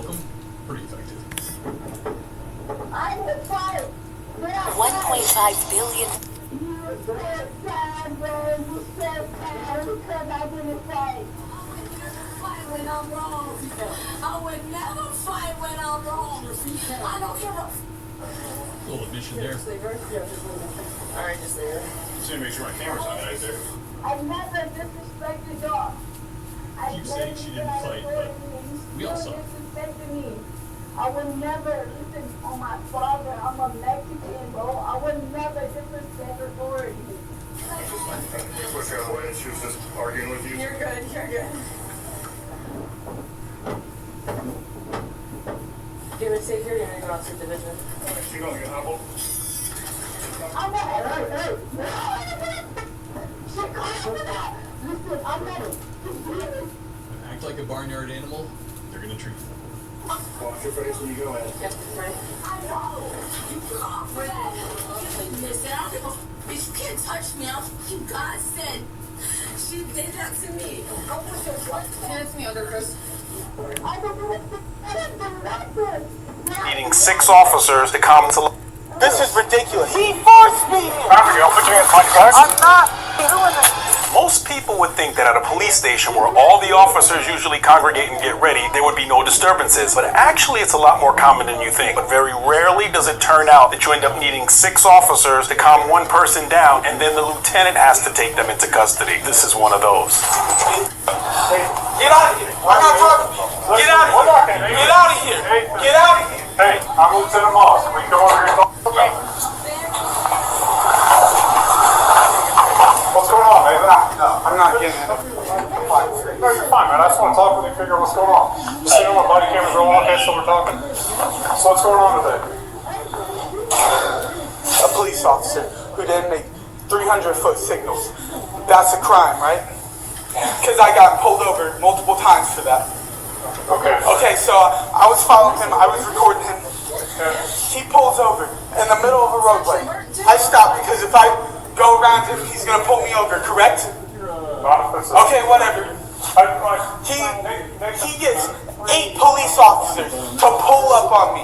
welcome. Pretty effective. I would fight. 1.5 billion. You said time, bro. You said time because I didn't fight. When I'm wrong. I would never fight when I'm wrong. I don't give a Little admission there. Alright, just there. Just need to make sure my camera's on right there. I never disrespected y'all. I Keep saying she didn't fight, but we all saw it. disrespected me. I would never listen on my father. I'm a Mexican, bro. I would never disrespect authority. Push her away. She was just arguing with you. You're good. You're good. Do you say here, you're going to go on supervision. She gonna get humbled. I'm not. Hey. Shit, call me that. Listen, I'm not. Act like a barnyard animal, they're gonna treat you. Wash your face when you go in. Yep, right. I know. Listen, I don't give a bitch. You can't touch me. God said she did that to me. I wish it was. Hand it to me, other Chris. I didn't do nothing. Needing 6 officers to come to. This is ridiculous. He forced me. I'll put your hands behind your back. I'm not doing it. Most people would think that at a police station where all the officers usually congregate and get ready, there would be no disturbances. But actually, it's a lot more common than you think. But very rarely does it turn out that you end up needing 6 officers to calm one person down, and then the lieutenant has to take them into custody. This is one of those. Get out of here. I'm not talking to you. Get out of here. Get out of here. Get out of here. Hey, I'm Lieutenant Moss. We come over here and talk about it. What's going on, Nathan? No, I'm not getting it. No, you're fine, man. I just want to talk with you, figure out what's going on. You see my body camera's rolling. Okay, so we're talking. So what's going on today? A police officer who didn't make 300-foot signals. That's a crime, right? Because I got pulled over multiple times for that. Okay. Okay, so I was following him. I was recording him. He pulls over in the middle of a roadway. I stop because if I go around him, he's going to pull me over, correct? Not offensive. Okay, whatever. He gets 8 police officers to pull up on me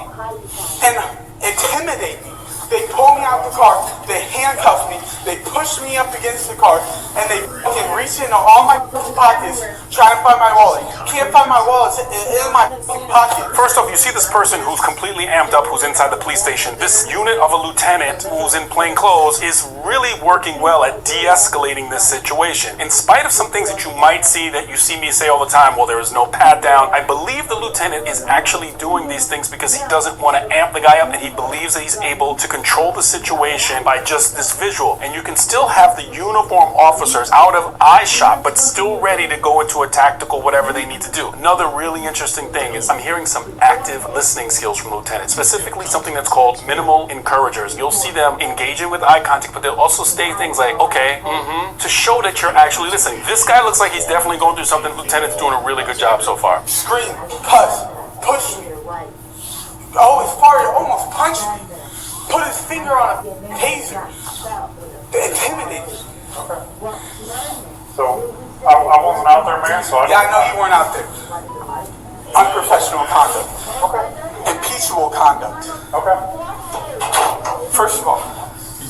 and intimidate me. They pull me out the car, they handcuff me, they push me up against the car, and they fucking reach into all my pockets trying to find my wallet. Can't find my wallet, it's in my pocket. First off, you see this person who's completely amped up, who's inside the police station. This unit of a lieutenant who's in plain clothes is really working well at de-escalating this situation. In spite of some things that you might see that you see me say all the time, well, there is no pat down, I believe the lieutenant is actually doing these things because he doesn't want to amp the guy up, and he believes that he's able to control the situation by just this visual. And you can still have the uniform officers out of eye shot, but still ready to go into a tactical whatever they need to do. Another really interesting thing is I'm hearing some active listening skills from lieutenants, specifically something that's called minimal encouragers. You'll see them engaging with eye contact, but they'll also say things like, okay, to show that you're actually listening. This guy looks like he's definitely going through something. Lieutenant's doing a really good job so far. Scream, cuss, push me. Oh, his father almost punched me. Put his finger on a taser. Intimidate me. So, I wasn't out there, man, so Yeah, I know you weren't out there. Unprofessional conduct. Okay. Impeachable conduct. Okay. First of all,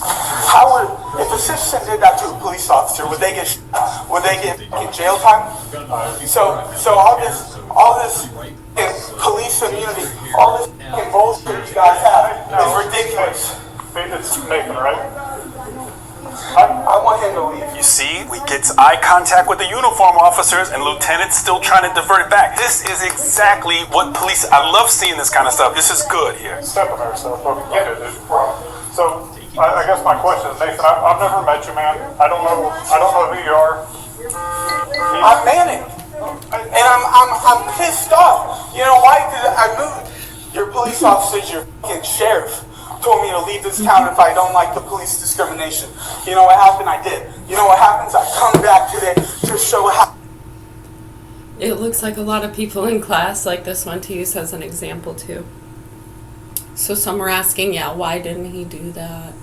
how would, if a citizen did that to a police officer, would they get jail time? So all this police immunity, all this bullshit you guys have is ridiculous. It's Nathan, right? I want him to leave. You see, we get eye contact with the uniform officers, and lieutenant's still trying to divert it back. This is exactly what police, I love seeing this kind of stuff. This is good here. Stepping there, so get it. So, I guess my question is, Nathan, I've never met you, man. I don't know who you are. I'm manic, and I'm pissed off. You know why? Because I moved. Your police officers, your fucking sheriff, told me to leave this town if I don't like the police discrimination. You know what happened? I did. You know what happens? I come back today to show how. It looks like a lot of people in class like this one to use as an example too. So some are asking, yeah, why didn't he do that?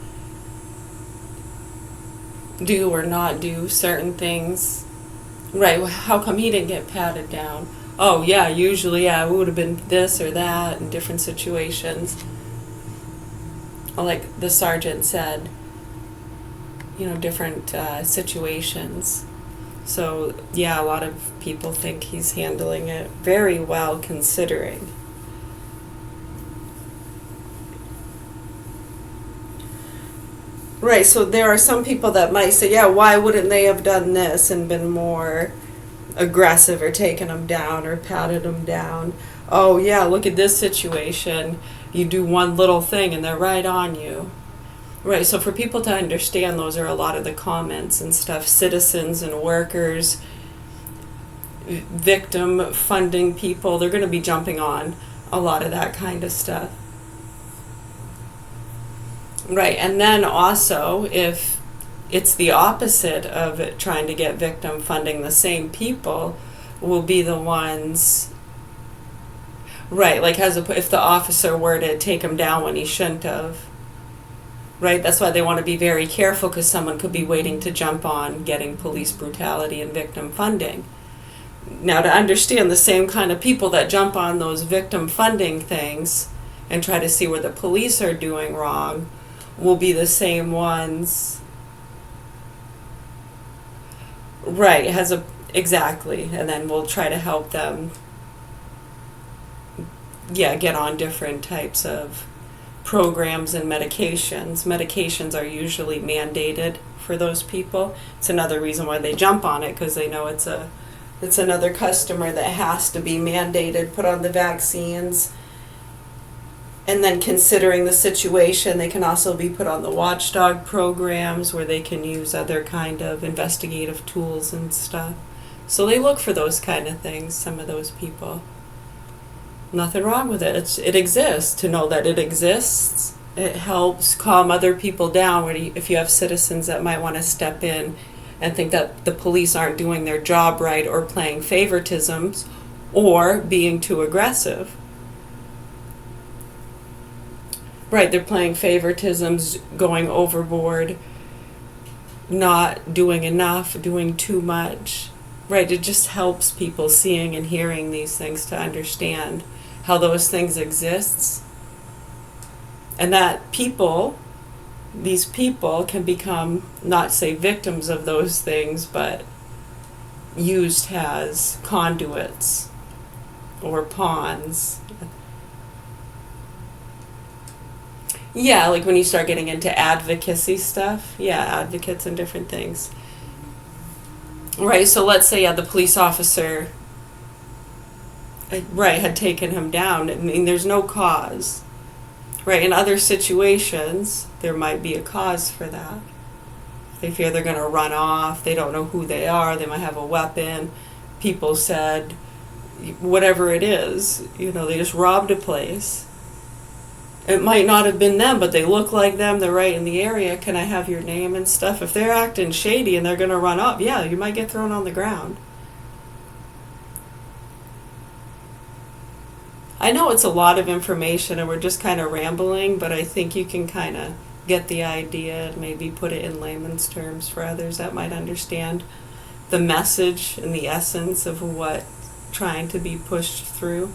Do or not do certain things. Right, how come he didn't get patted down? oh yeah, usually, yeah, it would have been this or that in different situations. Like the sergeant said, different situations. So, yeah, a lot of people think he's handling it very well considering. Right, so there are some people that might say, yeah, why wouldn't they have done this and been more aggressive or taken him down or patted him down? Oh, yeah, look at this situation. You do one little thing and they're right on you. Right, so for people to understand, those are a lot of the comments and stuff. Citizens and workers, victim funding people, they're going to be jumping on a lot of that kind of stuff. Right, and then also, if it's the opposite of it, trying to get victim funding, the same people will be the ones, right, like if the officer were to take him down when he shouldn't have. Right, that's why they want to be very careful, because someone could be waiting to jump on getting police brutality and victim funding. Now, to understand, the same kind of people that jump on those victim funding things and try to see where the police are doing wrong will be the same ones. Right, exactly, and then we'll try to help them, get on different types of programs and medications. Medications are usually mandated for those people. It's another reason why they jump on it, because they know it's another customer that has to be mandated, put on the vaccines. And then considering the situation, they can also be put on the watchdog programs where they can use other kind of investigative tools and stuff. So they look for those kind of things, some of those people. Nothing wrong with it. It exists. To know that it exists, it helps calm other people down. If you have citizens that might want to step in and think that the police aren't doing their job right, or playing favoritisms, or being too aggressive. Right, they're playing favoritisms, going overboard, not doing enough, doing too much. Right, it just helps people seeing and hearing these things to understand how those things exist, and that these people can become, not say victims of those things, but used as conduits or pawns. Yeah, like when you start getting into advocacy stuff, advocates and different things. Right, so let's say, the police officer, had taken him down. I mean, there's no cause. Right, in other situations, there might be a cause for that. They fear they're going to run off, they don't know who they are, they might have a weapon. People said, whatever it is, they just robbed a place. It might not have been them, but they look like them, they're right in the area, can I have your name and stuff? If they're acting shady and they're going to run up, you might get thrown on the ground. I know it's a lot of information and we're just kind of rambling, but I think you can kind of get the idea and maybe put it in layman's terms for others that might understand the message and the essence of what trying to be pushed through.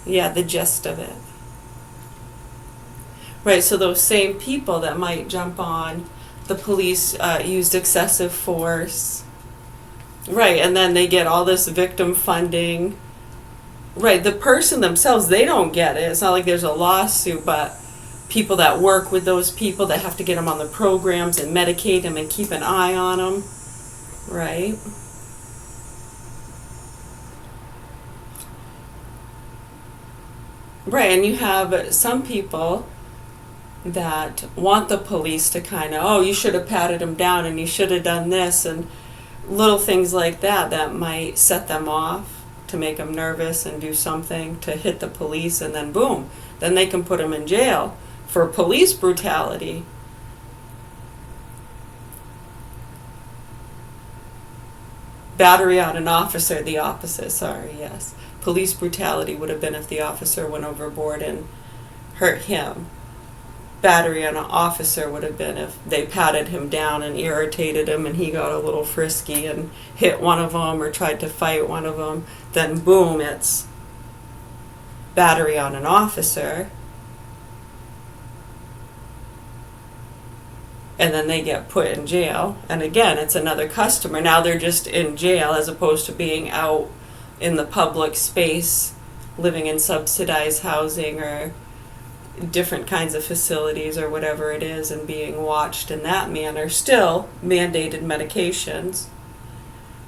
The gist of it. Right, so those same people that might jump on, the police used excessive force. Right, and then they get all this victim funding. Right, the person themselves, they don't get it. It's not like there's a lawsuit, but people that work with those people that have to get them on the programs and medicate them and keep an eye on them. Right? Right, and you have some people that want the police to kind of, you should have patted him down and you should have done this, and little things like that might set them off to make them nervous and do something to hit the police, and then boom, then they can put them in jail for police brutality. Battery on an officer, the opposite, sorry, yes. Police brutality would have been if the officer went overboard and hurt him. battery on an officer would have been if they patted him down and irritated him and he got a little frisky and hit one of them or tried to fight one of them. Then boom, it's battery on an officer. And then they get put in jail. And again, it's another customer. Now they're just in jail as opposed to being out in the public space, living in subsidized housing or different kinds of facilities or whatever it is, and being watched in that manner. Still mandated medications.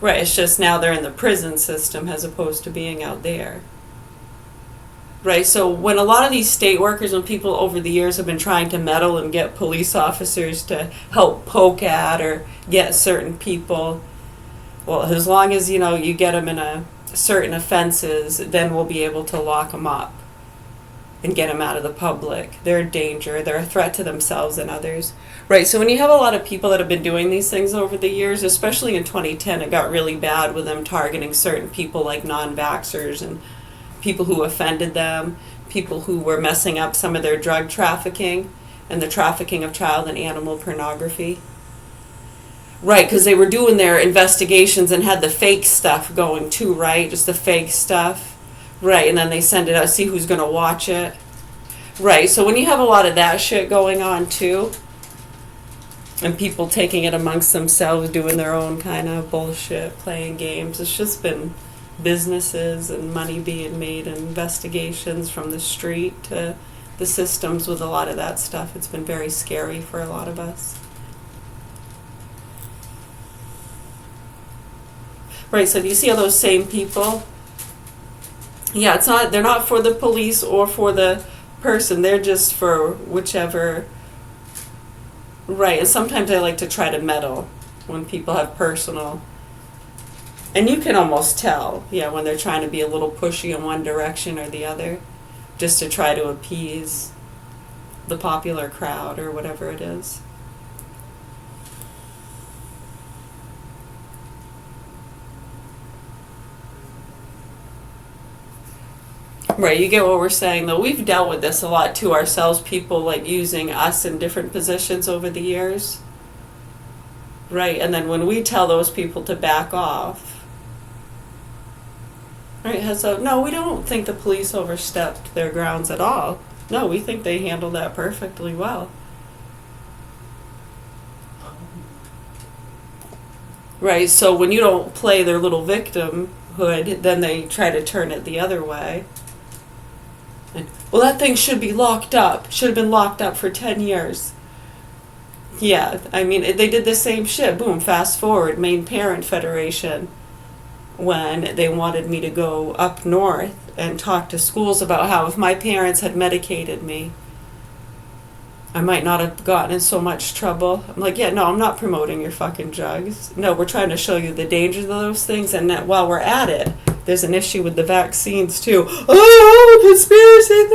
Right, it's just now they're in the prison system as opposed to being out there. Right, so when a lot of these state workers and people over the years have been trying to meddle and get police officers to help poke at or get certain people, well, as long as, you know, you get them in a certain offenses, then we'll be able to lock them up and get them out of the public. They're a danger. They're a threat to themselves and others. Right, so when you have a lot of people that have been doing these things over the years, especially in 2010, it got really bad with them targeting certain people like non-vaxxers and people who offended them, people who were messing up some of their drug trafficking and the trafficking of child and animal pornography. Right, because they were doing their investigations and had the fake stuff going too, right? Just the fake stuff. Right, and then they send it out, see who's going to watch it. Right, so when you have a lot of that shit going on too, and people taking it amongst themselves, doing their own kind of bullshit, playing games, it's just been businesses and money being made and investigations from the street to the systems with a lot of that stuff. It's been very scary for a lot of us. Right, so do you see all those same people? Yeah, it's not, they're not for the police or for the person, they're just for whichever. Right, and sometimes I like to try to meddle when people have personal. And you can almost tell, yeah, when they're trying to be a little pushy in one direction or the other, just to try to appease the popular crowd or whatever it is. Right, you get what we're saying, though. We've dealt with this a lot to ourselves, people like using us in different positions over the years. Right, and then when we tell those people to back off, right, so no, we don't think the police overstepped their grounds at all. No, we think they handled that perfectly well. Right, so when you don't play their little victimhood, then they try to turn it the other way. And, well, that thing should be locked up. Should have been locked up for 10 years. Yeah, I mean, they did the same shit. Boom, fast forward, Maine Parent Federation, when they wanted me to go up north and talk to schools about how if my parents had medicated me, I might not have gotten in so much trouble. I'm like, yeah, no, I'm not promoting your fucking drugs. No, we're trying to show you the dangers of those things, and that while we're at it, there's an issue with the vaccines too. Oh, conspiracy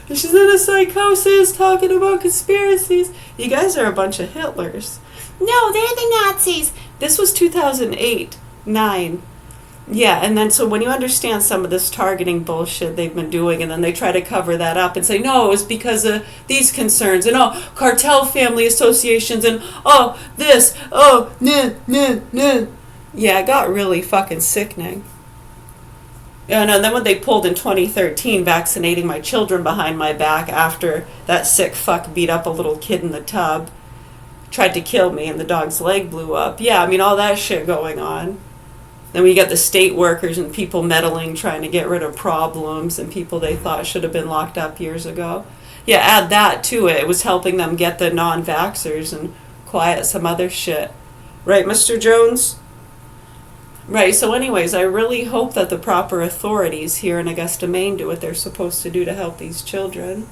theory! She's in a psychosis talking about conspiracies. You guys are a bunch of Hitlers. No, they're the Nazis. This was 2008, 9. Yeah, and then so when you understand some of this targeting bullshit they've been doing, and then they try to cover that up and say, no, it was because of these concerns, and oh, cartel family associations, and oh, this, oh, nah. Yeah, it got really fucking sickening. And then when they pulled in 2013, vaccinating my children behind my back after that sick fuck beat up a little kid in the tub, tried to kill me, and the dog's leg blew up. Yeah, I mean, all that shit going on. Then we got the state workers and people meddling, trying to get rid of problems and people they thought should have been locked up years ago. Yeah, add that to it. It was helping them get the non-vaxxers and quiet some other shit. Right, Mr. Jones? Right, so anyways, I really hope that the proper authorities here in Augusta, Maine do what they're supposed to do to help these children.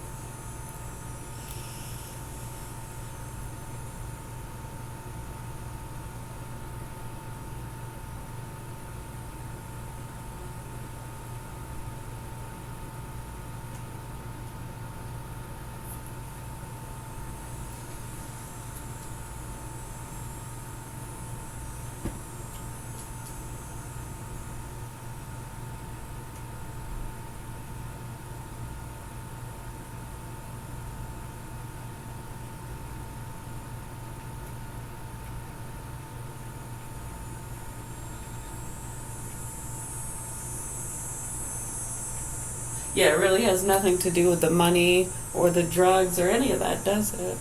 Yeah, it really has nothing to do with the money or the drugs or any of that, does it?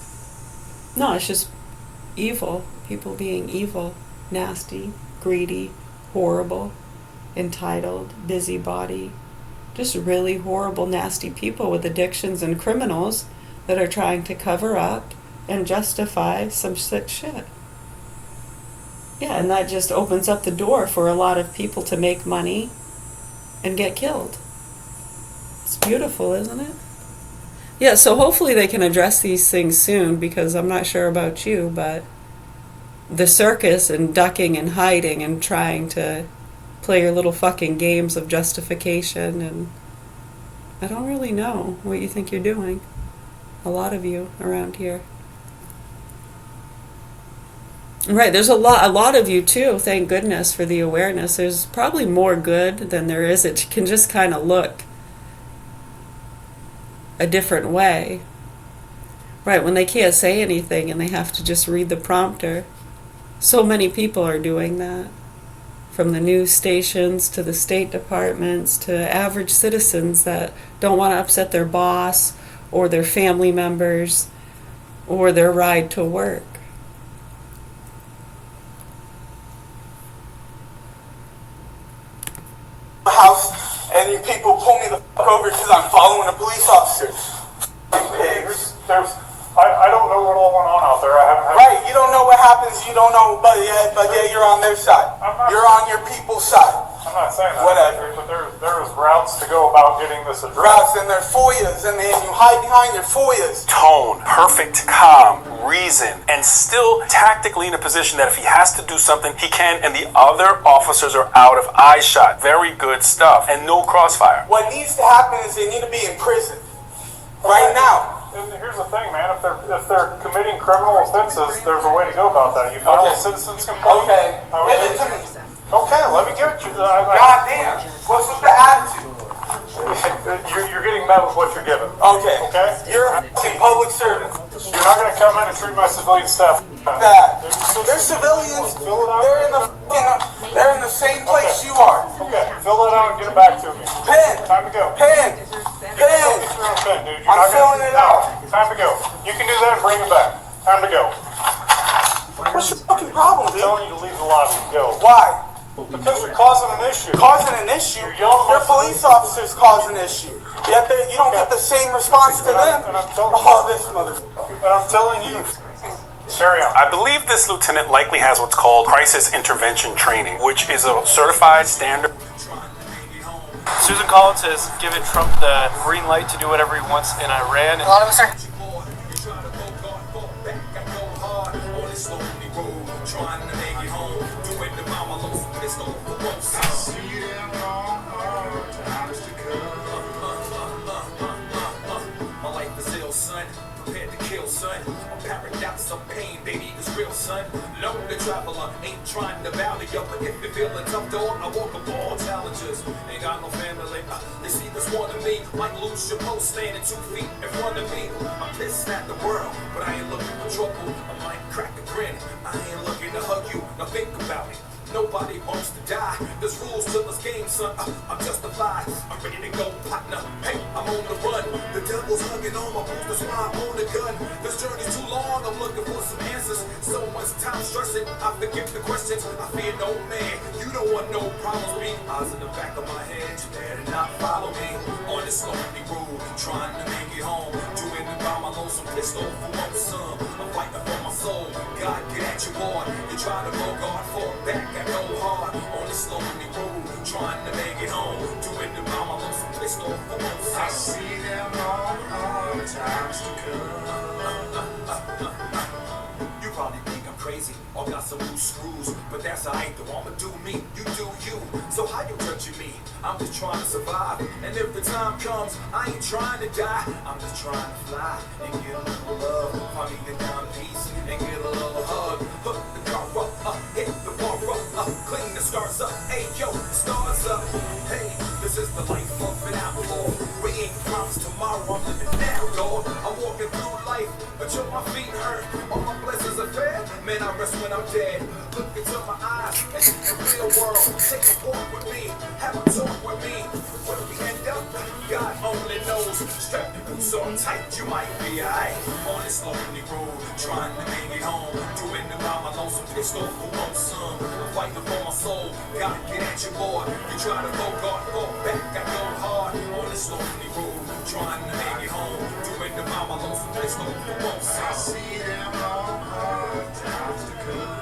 No, it's just evil. People being evil, nasty, greedy, horrible, entitled, busybody. Just really horrible, nasty people with addictions and criminals that are trying to cover up and justify some sick shit. Yeah, and that just opens up the door for a lot of people to make money and get killed. It's beautiful, isn't it? Yeah, so hopefully they can address these things soon, because I'm not sure about you, but the circus and ducking and hiding and trying to play your little fucking games of justification, and I don't really know what you think you're doing. A lot of you around here. Right, there's a lot of you too, thank goodness for the awareness. There's probably more good than there is. It can just kind of look a different way. Right, when they can't say anything and they have to just read the prompter. So many people are doing that. From the news stations to the State Departments to average citizens that don't want to upset their boss or their family members or their ride to work. House, and you people pull me the fuck over because I'm following a police officer. I don't know what all went on out there. I haven't had. Right, you don't know what happens. You don't know, but yeah, you're on their side. You're on your people's side. I'm not saying that. Whatever. But there's routes to go about getting this addressed. Routes and their FOIAs, and then you hide behind their FOIAs. Tone, perfect, calm, reason, and still tactically in a position that if he has to do something, he can, and the other officers are out of eye shot. Very good stuff, and no crossfire. What needs to happen is they need to be in prison right now. And here's the thing, man. If they're committing criminal offenses, there's a way to go about that. You file a citizen's complaint. Okay. Give it to me. Okay, let me give it to you. God damn. What's with the attitude? You're getting met with what you're given. Okay. Okay? You're a fucking public servant. You're not going to come in and treat my civilian staff. That. They're civilians. They're in the same place you are. Okay, fill that out and get it back to me. Pen. Time to go. Pen. Pen. Dude. I'm filling it out. Time to go. You can do that and bring it back. Time to go. What's your fucking problem, I'm dude? telling you to leave the lobby and go. Why? Because you're causing an issue. Causing an issue? Your police officers cause an issue. Yet you don't get the same response to them. Oh, this motherfucker. And I'm telling you. Carry on. I believe this lieutenant likely has what's called crisis intervention training, which is a certified standard. Susan Collins has given Trump the green light to do whatever he wants in Iran. A lot of us are. Traveler ain't trying to valley up, but if you're feeling tough, dog, I walk up all challenges. Ain't got no family. They see this one of me, might lose your post standing 2 feet in front of me. I'm pissed at the world, but I ain't looking for trouble. I might crack a grin. I ain't looking to hug you. Now think about it. Nobody wants to die. There's rules to this game, son. I'm justified. I'm ready to go, partner. Hey, I'm on the run. The devil's hugging on my boots. That's why I'm on the gun. This journey's too long. I'm looking for some answers. So much time stressing. I forget the questions. I fear no man. You don't want no problems. Being eyes in the back of my head. You better not follow me on this lonely road. Trying to make it home. Doing it by my lonesome pistol for one son. I'm fighting for my soul. God, get at your boy. You try to go guard for back. Go hard on this lonely road, trying to make it home. Doing the mama looks some pissed off for one side. I see them all hard times to come. You probably think I'm crazy or got some loose screws, but that's alright though. I'ma do me, you do you. So how you judging me? I'm just trying to survive, and if the time comes, I ain't trying to die. I'm just trying to fly and get a little love. Find me the down peace and get a little hug. Hook the car up, hit the bar up, clean the stars up. Hey yo, the stars up. Hey, this is the life of an outlaw. We ain't promised tomorrow. I'm living now, Lord. I'm walking through life until my feet hurt. All my blessings are fair. Man, I rest when I'm dead. Look into my eyes and see the real world. Take a walk with me, have a talk with me. Where we end up, God hold tight, you might be alright. On this lonely road, trying to make it home. Doing about my lonesome pissed off who wants some. I'm fighting for my soul, gotta get at your boy. You try to go guard, fall back, I go hard. On this lonely road, trying to make it home. Doing about my lonesome pissed off who wants some. I see them long hard times to come.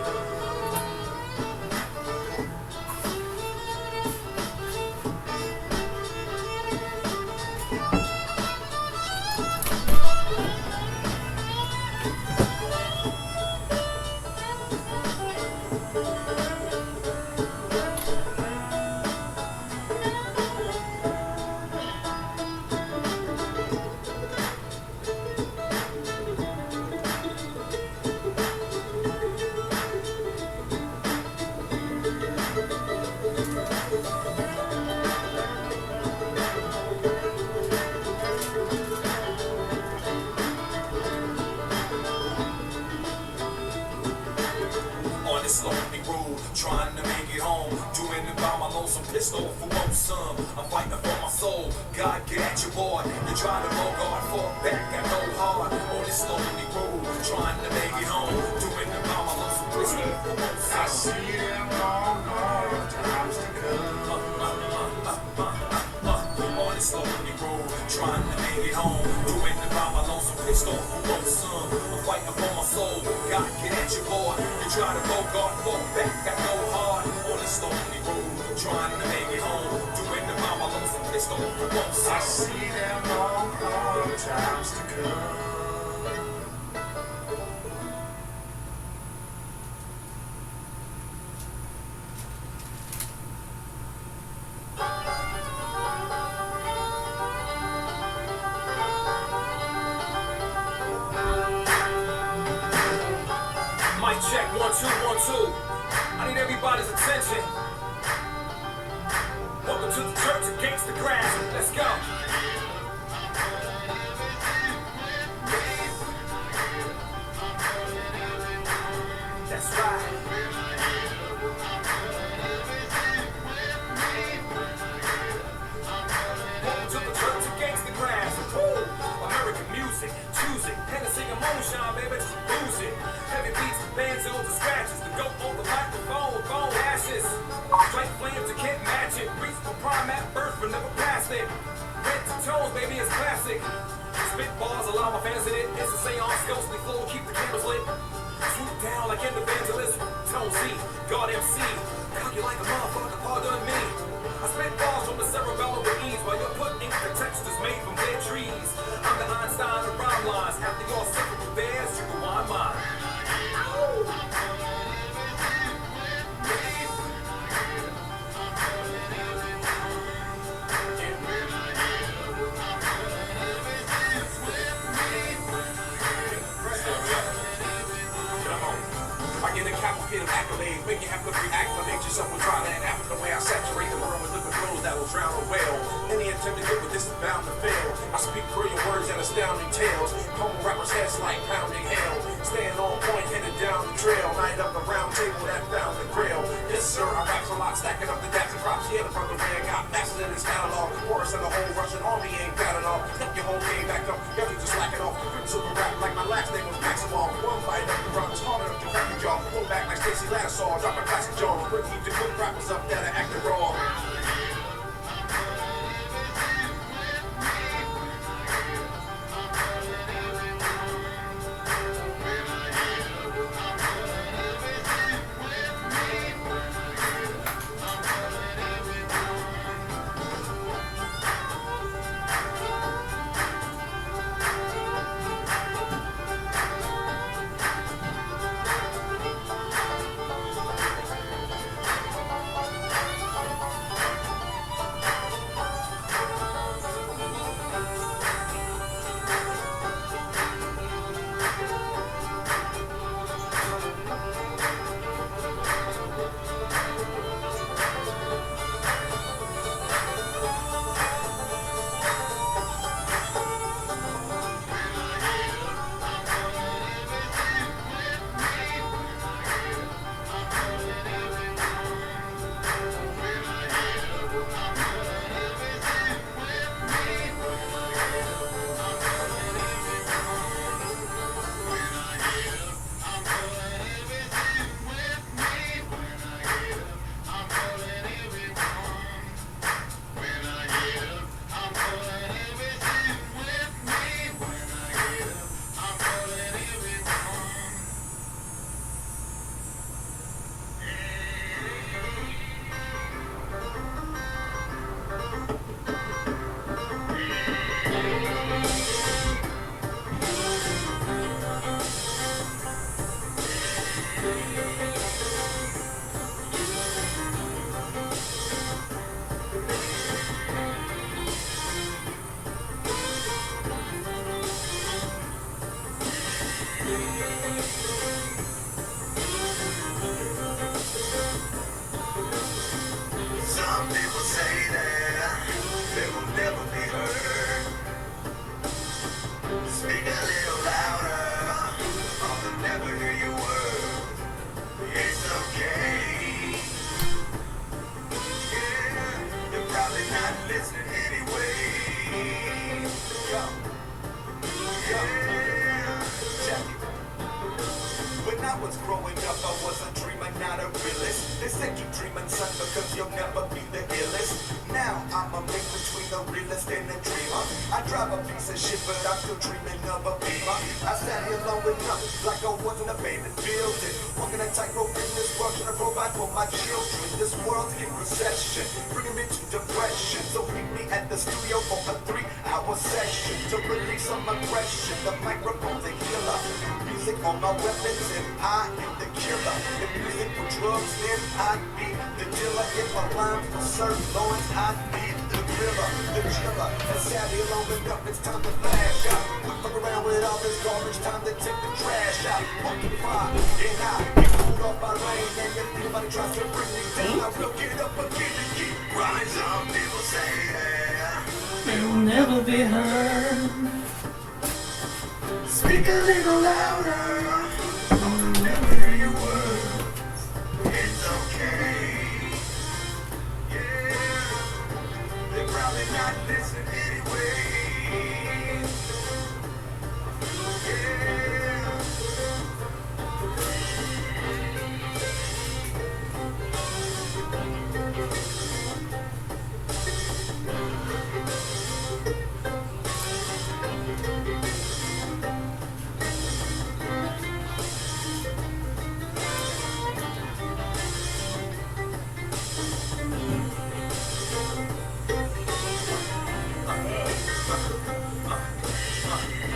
This lonely road, trying to make it home. Doing it by my lonesome pissed off who wants some. I'm fighting for my soul, God get at your boy. You try to go guard, fall back, I go hard. On this lonely road, trying to make it home. Doing it by my lonesome pissed off who wants some. I see them long hard times to come. On this lonely road, trying to make it home. Doing it by my lonesome pissed off who wants some. I'm fighting for my soul, God get at your boy. You try to go guard, fall back, I go hard. On this lonely road, trying to make it home. Doing the mama lonesome pissed off who wants some. I see them long hard times to come. Mic check, 1, 2, 1, 2. I need everybody's attention. Welcome to the church against the grass. Let's go. That's right. Welcome to the church against the grass. Woo! American music, choose it. Hennessy and moonshine, baby, just lose it. Heavy beats, bands, and scratches. The goat on the microphone, bone ashes. Straight flames, you can't match it. Reach for prime at birth, but never past it. Red to toes, baby, it's classic. Spit bars, allow my fans in it. It's a seance, ghostly flow, keep the cameras lit. Swoop down like an evangelist. Tone Z, God MC. Cock you like a motherfucker, pardon me. I spit bars from the cerebellum with ease while you're putting the textures made from dead trees. I'm the Einstein of rhyme lines. After y'all suffer with theirs, you can wind mine. Accolades, make you have to reacclimate yourself with trial and after the way I saturate the world with liquid flows that will drown a whale. Any attempt to get with this is bound to fail. I speak brilliant words and astounding tales. Home rappers' heads like pounding hail. Staying on point, headed down the trail. Night up the round table that found the grail. Yes sir, I raps a lot, stacking up the daps and props. Yeah, the front of the way I got mastered in his catalog. Chorus and the whole Russian army ain't bad at all. Step your whole game back up, y'all can just slack it off. Super rap like my last name was Maximum. One bite up the runs, hard enough to crack your jaw. Pull back like Stacey Lattisaw, drop a classic jaw. Quick keep the good rappers up that are acting raw. listen anyway. Yo, check it. When I was growing up, I was a dreamer, not a realist. They said you dreaming, son, because you'll never be the illest. Now I'm a mix between a realist and a dreamer. I drive a piece of shit, but I'm still dreaming of a beamer. I sat here long enough, like I was in a abandoned building. Walking a tightrope in this world, trying to provide for my children. This world's in recession, bringing me to depression. So meet me at the studio for a 3-hour session to release some aggression. The microphone's a healer, music on my weapons, and I am the killer. If music for drugs, then I'd be the dealer. If my rhymes for Sir Lawrence, I'd be the thriller, the chiller. And sat here long enough, it's time to flash out. We fuck around with all this garbage, time to take the trash out. Walking far, and I get pulled off by rain. And if anybody tries to bring me down, I will get up again and keep rising. Some people say They will never be heard. speak a little louder. I'll never hear your words. It's okay. Yeah, they're probably not listening anyway. Yeah.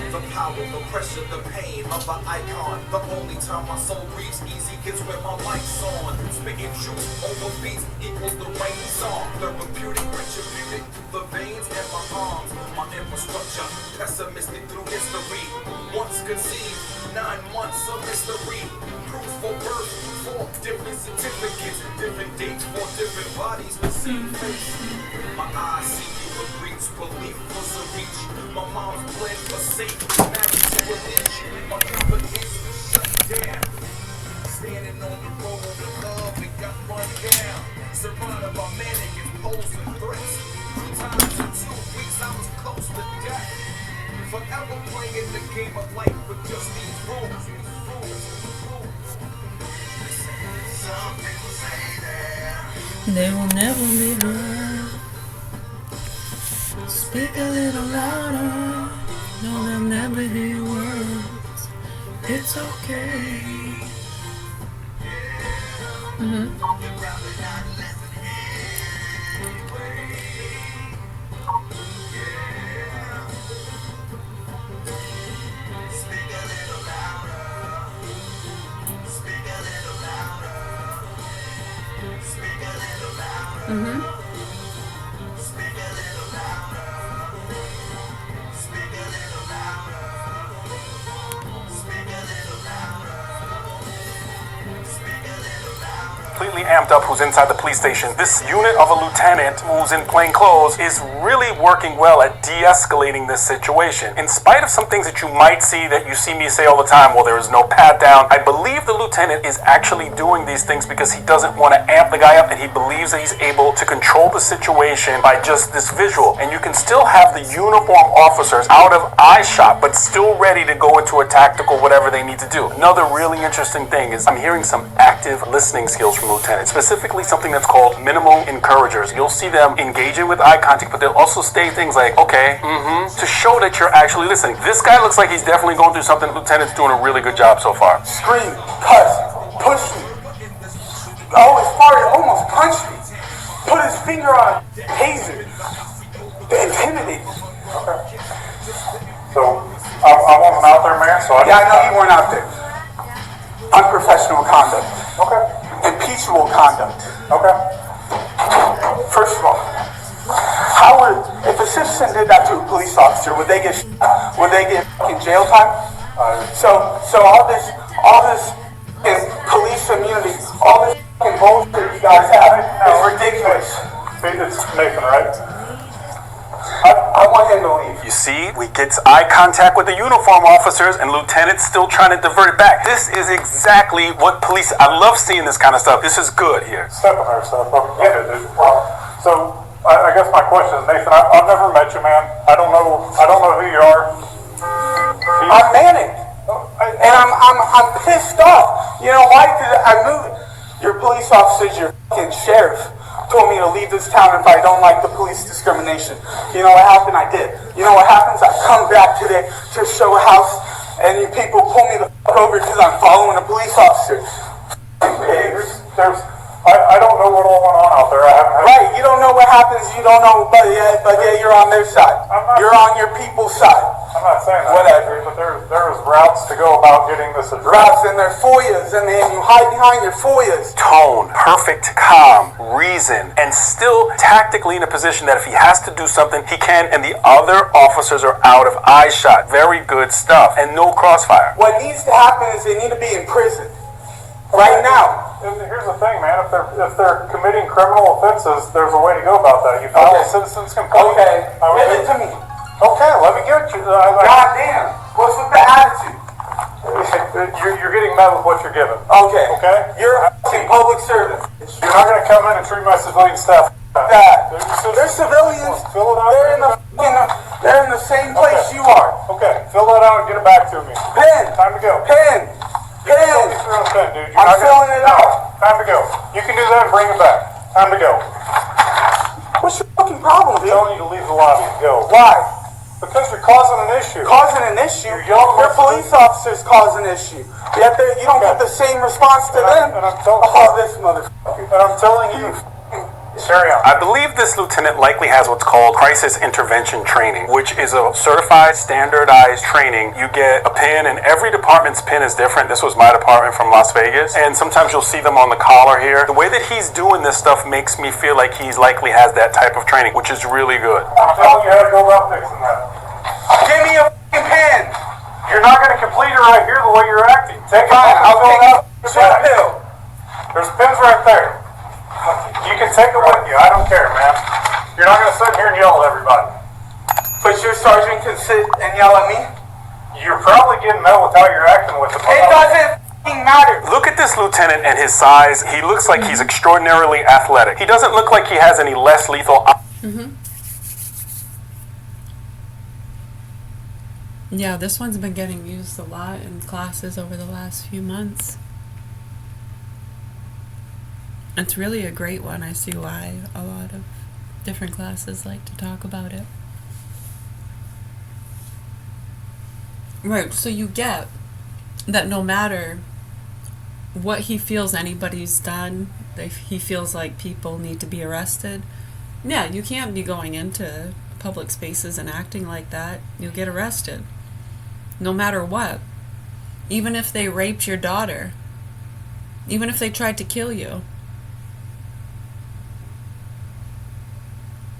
The power, the pressure, the pain of an icon. The only time my soul breathes easy is when my mic's on. Spitting juice over beats equals the rainy song. Therapeutic, retributed, the veins in my arms. My infrastructure, pessimistic through history. Once conceived, 9 months of mystery. Proof for birth, 4 different certificates. Different dates for different bodies. Same face. My eyes see you with breach. Belief was a reach. My mom's bled for safe. Married to a bitch. My competition shut down. Standing on the road of love, it got run down. Surrounded by mannequins, posing threats. 2 times in 2 weeks, I was close to death. Forever playing the game of life with just these rules. Some people say that They will never be heard. Speak a little louder. No, they'll never hear your words. It's okay. Completely amped up who's inside the police station. This unit of a lieutenant who's in plain clothes is really working well at de-escalating this situation. In spite of some things that you might see that you see me say all the time, well, there is no pat down, I believe the lieutenant is actually doing these things because he doesn't want to amp the guy up, and he believes that he's able to control the situation by just this visual. And you can still have the uniform officers out of eye shot, but still ready to go into a tactical whatever they need to do. Another really interesting thing is I'm hearing some active listening skills from lieutenants, specifically something that's called minimal encouragers. You'll see them engaging with eye contact, but they'll also say things like, okay, to show that you're actually listening. This guy looks like he's definitely going through something. Lieutenant's doing a really good job so far. Scream, cuss, push me. Oh, his father almost punched me. Put his finger on a taser. They intimidated me. Okay. So, I wasn't out there, man, so Yeah, I know you weren't out there. Unprofessional conduct. Okay. Impeachable conduct. Okay. First of all, how would, if a citizen did that to a police officer, would they get fucking jail time? So all this is police immunity, all this fucking bullshit you guys have is ridiculous. See, it's Nathan, right? I want him to leave. You see, we get eye contact with the uniform officers, and lieutenant's still trying to divert it back. This is exactly what police, I love seeing this kind of stuff. This is good here. Step on her stuff. Okay, dude. So, I guess my question is, Nathan, I've never met you, man. I don't know who you are. I'm Manning, and I'm pissed off. You know why? Because I moved. Your police officers, your fucking sheriff, told me to leave this town if I don't like the police discrimination. You know what happened? I did. You know what happens? I come back today to show a house, and you people pull me the fuck over because I'm following a police officer. I don't know what all went on out there. I haven't. Right, you don't know what happens. You don't know, but yeah, you're on their side. You're on your people's side. I'm not saying that. Whatever. But there is routes to go about getting this addressed. Routes and their FOIAs, and then you hide behind your FOIAs. Tone, perfect, calm, reason, and still tactically in a position that if he has to do something, he can, and the other officers are out of eye shot. Very good stuff, and no crossfire. What needs to happen is they need to be in prison. Right now. Here's the thing, man. If they're committing criminal offenses, there's a way to go about that. You file a citizen's complaint. Okay, give it to me. Okay, let me get you. God damn. What's with the attitude? You're getting met with what you're given. Okay. Okay? You're a fucking public servant. You're not going to come in and treat my civilian staff. They're civilians. Fill it out. They're in the same place you are. Okay, fill that out and get it back to me. Pen. Time to go. Pen. Pen, dude. I'm filling it out. Time to go. You can do that and bring it back. Time to go. What's your fucking problem, I'm dude? telling you to leave the lobby and go. Why? Because you're causing an issue. Causing an issue? Your police officers cause an issue. Yet you don't get the same response to them. And I'm telling you. This motherfucker. And I'm telling you. Carry on. I believe this lieutenant likely has what's called crisis intervention training, which is a certified, standardized training. You get a pin, and every department's pin is different. This was my department from Las Vegas, and sometimes you'll see them on the collar here. The way that he's doing this stuff makes me feel like he's likely has that type of training, which is really good. I'm telling you how to go about fixing that. Give me a fucking pen. You're not going to complete it right here the way you're acting. Take it. I'll take it. There's pins right there. You can take it with you. I don't care, man. You're not going to sit here and yell at everybody. But your sergeant can sit and yell at me? You're probably getting met with how you're acting with the It doesn't fucking matter. Look at this lieutenant and his size. He looks like he's extraordinarily athletic. He doesn't look like he has any less lethal. Yeah, this one's been getting used a lot in classes over the last few months. It's really a great one. I see why a lot of different classes like to talk about it. Right, so you get that no matter what he feels anybody's done, if he feels like people need to be arrested, yeah, you can't be going into public spaces and acting like that. You'll get arrested. No matter what. Even if they raped your daughter. Even if they tried to kill you.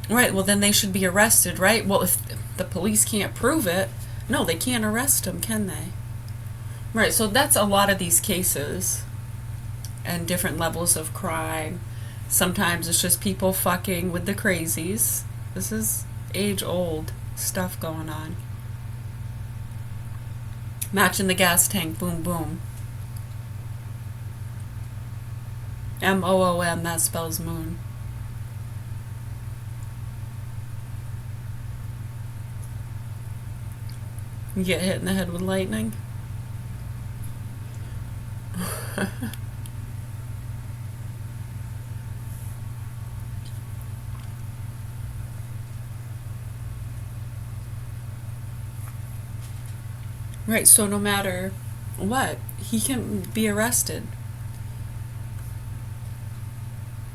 Right, well then they should be arrested, right? Well, if the police can't prove it, no, they can't arrest them, can they? Right, so that's a lot of these cases and different levels of crime. Sometimes it's just people fucking with the crazies. This is age-old stuff going on. Matching the gas tank, boom, boom. M-O-O-M, that spells moon. You get hit in the head with lightning. Right, so no matter what, he can be arrested.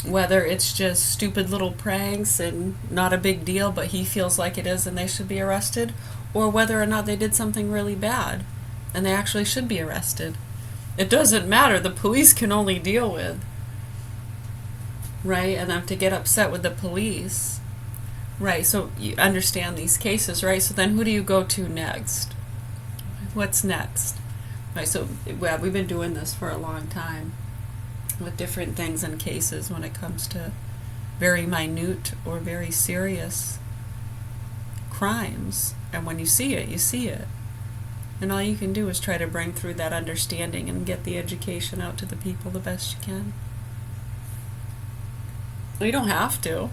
Whether it's just stupid little pranks and not a big deal, but he feels like it is and they should be arrested, or whether or not they did something really bad and they actually should be arrested. It doesn't matter. The police can only deal with, right? And have to get upset with the police, right? So you understand these cases, right? So then who do you go to next? What's next? Right, so yeah, we've been doing this for a long time with different things and cases when it comes to very minute or very serious crimes. And when you see it, you see it. And all you can do is try to bring through that understanding and get the education out to the people the best you can. You don't have to.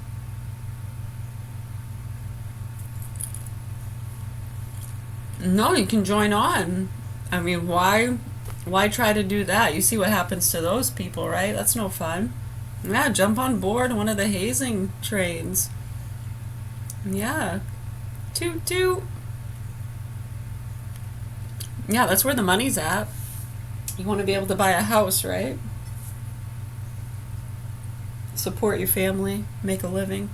No, you can join on. I mean, why try to do that? You see what happens to those people, right? That's no fun. Yeah, jump on board one of the hazing trains. Yeah. Toot toot. Yeah, that's where the money's at. You want to be able to buy a house, right? Support your family, make a living.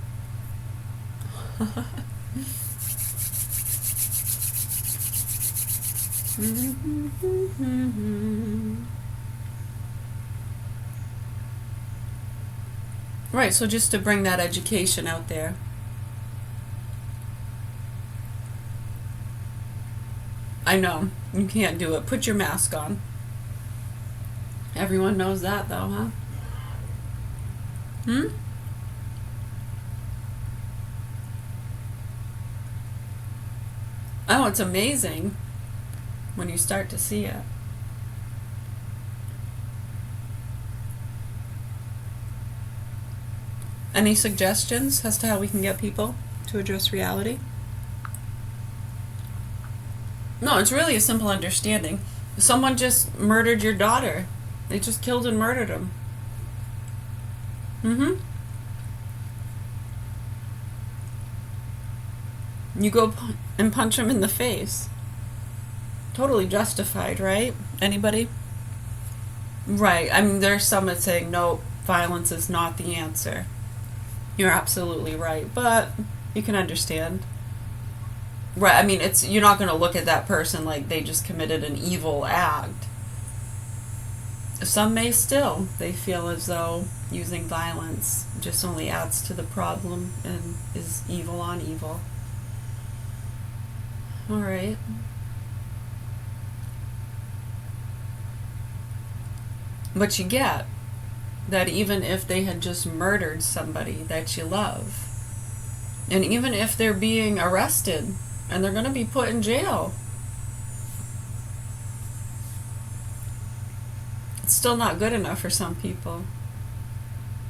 Right, so just to bring that education out there. I know, you can't do it. Put your mask on. Everyone knows that though, huh? Oh, it's amazing when you start to see it. Any suggestions as to how we can get people to address reality? No, it's really a simple understanding. Someone just murdered your daughter. They just killed and murdered him. You go and punch him in the face. Totally justified, right? Anybody? Right. I mean, there's some that saying, no, violence is not the answer. You're absolutely right. But you can understand. Right. I mean, you're not going to look at that person like they just committed an evil act. Some may still. They feel as though using violence just only adds to the problem and is evil on evil. All right. But you get that even if they had just murdered somebody that you love, and even if they're being arrested and they're going to be put in jail, it's still not good enough for some people.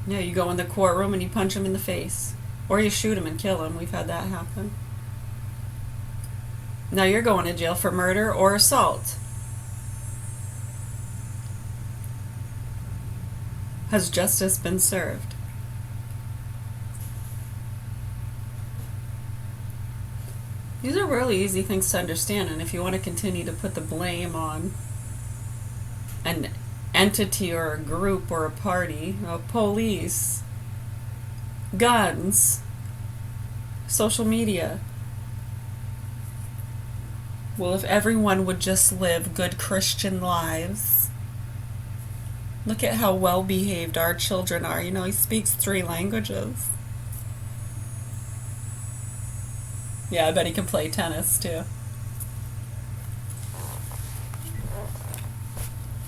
Yeah, you go in the courtroom and you punch them in the face, or you shoot them and kill them. We've had that happen. Now you're going to jail for murder or assault. Has justice been served? These are really easy things to understand, and if you want to continue to put the blame on an entity or a group or a party, police, guns, social media. Well, if everyone would just live good Christian lives. Look at how well behaved our children are. You know, he speaks 3 languages. Yeah, I bet he can play tennis too.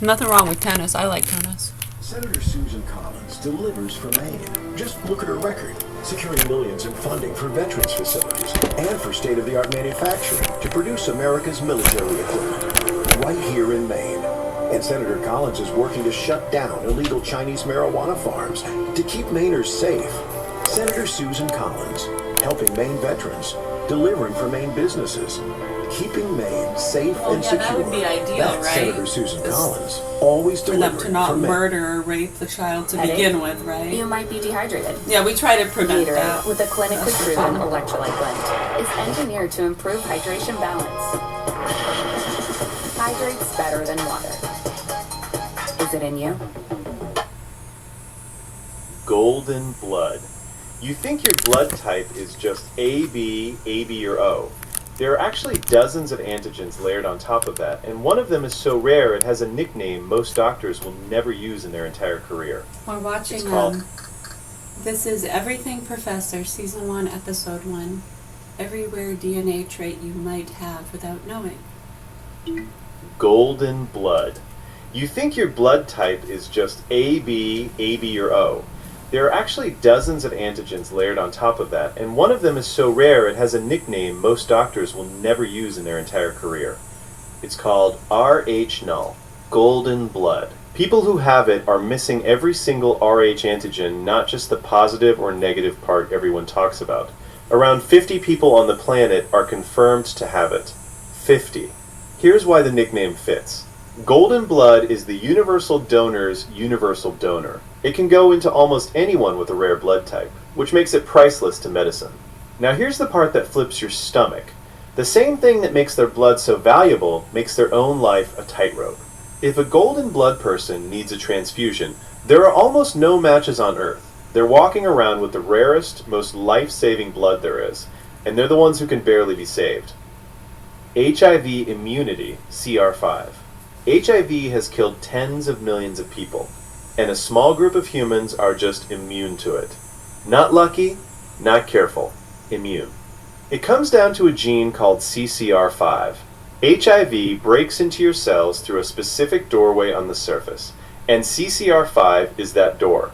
Nothing wrong with tennis. I like tennis. Senator Susan Collins delivers from Maine. Just look at her record, securing millions in funding for veterans facilities and for state-of-the-art manufacturing to produce America's military equipment right here in Maine. And Senator Collins is working to shut down illegal Chinese marijuana farms to keep Mainers safe. Senator Susan Collins, helping Maine veterans, delivering for Maine businesses, keeping Maine safe and secure. That would be ideal, That's right? Senator Susan Collins, always For them delivering to not for Maine. murder or rape the child to begin with, right? You might be dehydrated. Yeah, we try to prevent Gatorade, that. with a clinically proven electrolyte blend, is engineered to improve hydration balance. Hydrates better than water. Is it in you? Golden blood. You think your blood type is just AB, AB, or O. There are actually dozens of antigens layered on top of that, and one of them is so rare it has a nickname most doctors will never use in their entire career. We're watching, It's called this is Everything Professor, Season 1, Episode 1. Every rare DNA trait you might have without knowing. golden blood. You think your blood type is just AB, AB, or O. There are actually dozens of antigens layered on top of that, and one of them is so rare it has a nickname most doctors will never use in their entire career. It's called Rh null, golden blood. People who have it are missing every single Rh antigen, not just the positive or negative part everyone talks about. Around 50 people on the planet are confirmed to have it. 50. Here's why the nickname fits. Golden blood is the universal donor's universal donor. It can go into almost anyone with a rare blood type, which makes it priceless to medicine. Now here's the part that flips your stomach. The same thing that makes their blood so valuable makes their own life a tightrope. If a golden blood person needs a transfusion, there are almost no matches on Earth. They're walking around with the rarest, most life-saving blood there is, and they're the ones who can barely be saved. HIV immunity, CR5. HIV has killed tens of millions of people, and a small group of humans are just immune to it. Not lucky, not careful, immune. It comes down to a gene called CCR5. HIV breaks into your cells through a specific doorway on the surface, and CCR5 is that door.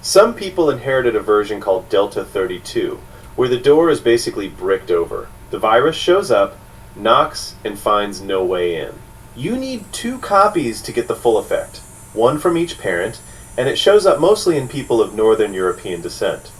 Some people inherited a version called Delta 32, where the door is basically bricked over. The virus shows up, knocks, and finds no way in. You need 2 copies to get the full effect, one from each parent, and it shows up mostly in people of Northern European descent.